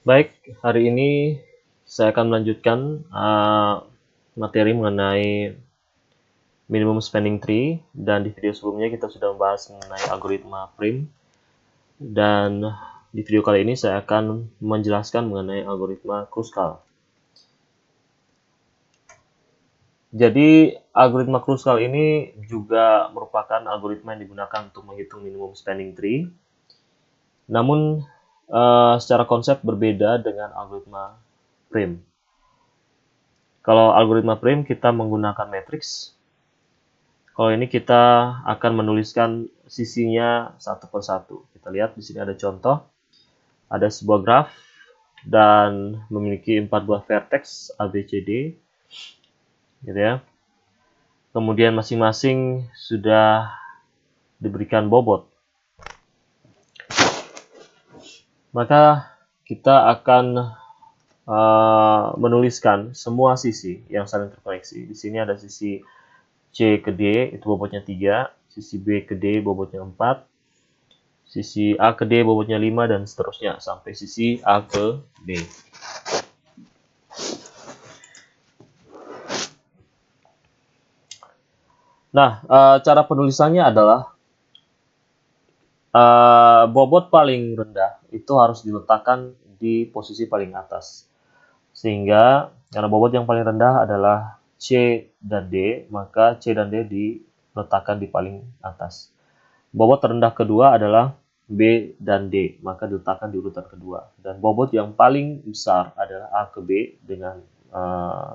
Baik, hari ini saya akan melanjutkan materi mengenai minimum spanning tree, dan di video sebelumnya kita sudah membahas mengenai algoritma prim, dan di video kali ini saya akan menjelaskan mengenai algoritma Kruskal. Jadi algoritma Kruskal ini juga merupakan algoritma yang digunakan untuk menghitung minimum spanning tree, namun secara konsep berbeda dengan algoritma prim. Kalau algoritma prim kita menggunakan matriks. Kalau ini kita akan menuliskan sisinya satu per satu. Kita lihat di sini ada contoh, ada sebuah graf dan memiliki 4 buah vertex A, B, C, D, gitu ya. Kemudian masing-masing sudah diberikan bobot. Maka kita akan menuliskan semua sisi yang saling terkoneksi. Di sini ada sisi C ke D, itu bobotnya 3, sisi B ke D bobotnya 4, sisi A ke D bobotnya 5, dan seterusnya sampai sisi A ke D. Nah, cara penulisannya adalah bobot paling rendah itu harus diletakkan di posisi paling atas. Sehingga karena bobot yang paling rendah adalah C dan D, maka C dan D diletakkan di paling atas. Bobot terendah kedua adalah B dan D, maka diletakkan di urutan kedua. Dan bobot yang paling besar adalah A ke B dengan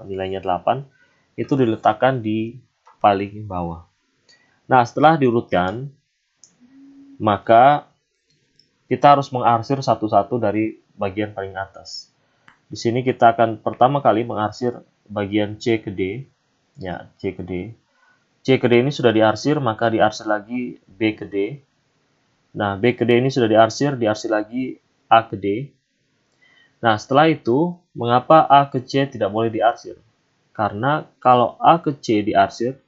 nilainya 8, itu diletakkan di paling bawah. Nah, setelah diurutkan, maka kita harus mengarsir satu-satu dari bagian paling atas. Di sini kita akan pertama kali mengarsir bagian C ke D, ya, C ke D. C ke D ini sudah diarsir, maka diarsir lagi B ke D. Nah, B ke D ini sudah diarsir lagi A ke D. Nah, setelah itu, mengapa A ke C tidak boleh diarsir? Karena kalau A ke C diarsir,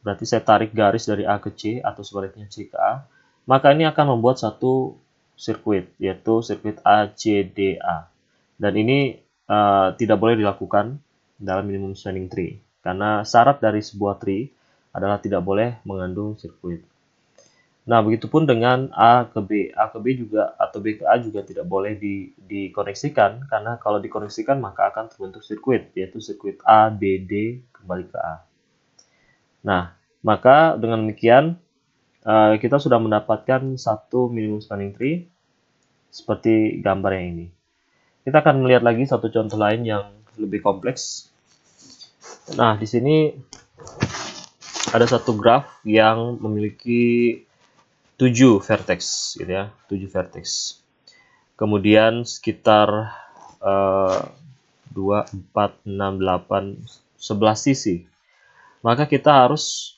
berarti saya tarik garis dari A ke C atau sebaliknya C ke A, maka ini akan membuat satu sirkuit, yaitu sirkuit ACDA. Dan ini tidak boleh dilakukan dalam minimum spanning tree, karena syarat dari sebuah tree adalah tidak boleh mengandung sirkuit. Nah, begitupun dengan A ke B. A ke B juga atau B ke A juga tidak boleh dikoneksikan, karena kalau dikoneksikan maka akan terbentuk sirkuit, yaitu sirkuit A, B, D kembali ke A. Nah, maka dengan demikian kita sudah mendapatkan satu minimum spanning tree seperti gambar yang ini. Kita akan melihat lagi satu contoh lain yang lebih kompleks. Nah, di sini ada satu graf yang memiliki 7 vertex, gitu ya, 7 vertex. Kemudian sekitar 2, 4, 6, 8, 11 sisi. Maka kita harus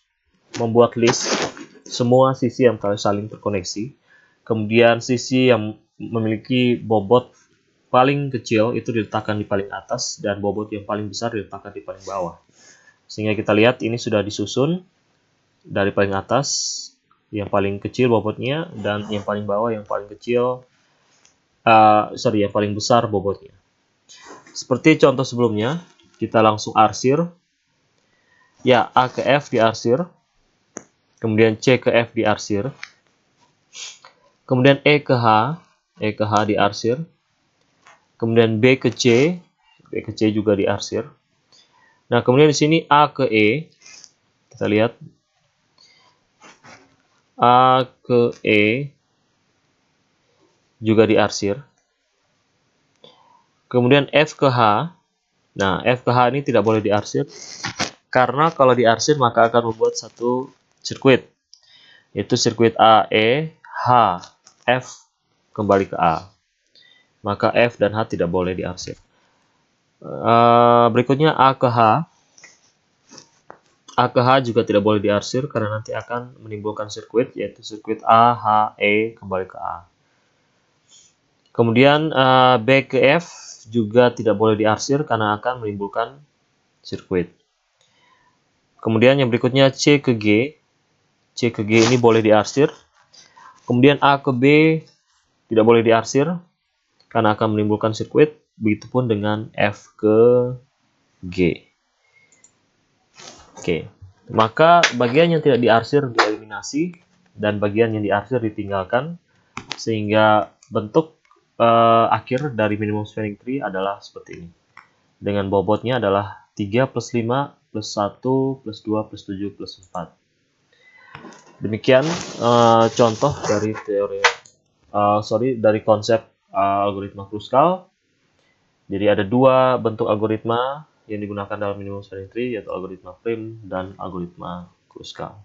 membuat list semua sisi yang saling terkoneksi. Kemudian sisi yang memiliki bobot paling kecil itu diletakkan di paling atas, dan bobot yang paling besar diletakkan di paling bawah. Sehingga kita lihat ini sudah disusun dari paling atas, yang paling kecil bobotnya, dan yang paling bawah yang paling kecil, yang paling besar bobotnya. Seperti contoh sebelumnya, kita langsung arsir. Ya, A ke F diarsir, kemudian C ke F diarsir, kemudian E ke H diarsir, kemudian B ke C juga diarsir. Nah, kemudian di sini A ke E, kita lihat A ke E juga diarsir. Kemudian F ke H. Nah, F ke H ini tidak boleh diarsir, karena kalau diarsir maka akan membuat satu sirkuit, yaitu sirkuit A, E, H, F kembali ke A. Maka F dan H tidak boleh diarsir. Berikutnya A ke H. A ke H juga tidak boleh diarsir, karena nanti akan menimbulkan sirkuit, yaitu sirkuit A, H, E kembali ke A. Kemudian B ke F juga tidak boleh diarsir, karena akan menimbulkan sirkuit. Kemudian yang berikutnya C ke G. C ke G ini boleh diarsir. Kemudian A ke B tidak boleh diarsir, karena akan menimbulkan sirkuit. Begitupun dengan F ke G. Oke, maka bagian yang tidak diarsir dieliminasi dan bagian yang diarsir ditinggalkan, sehingga bentuk akhir dari minimum spanning tree adalah seperti ini. Dengan bobotnya adalah 3 plus 5 plus 1 plus 2 plus 7 plus 4. Demikian contoh dari dari konsep algoritma Kruskal. Jadi ada dua bentuk algoritma yang digunakan dalam minimum spanning tree, yaitu algoritma Prim dan algoritma Kruskal.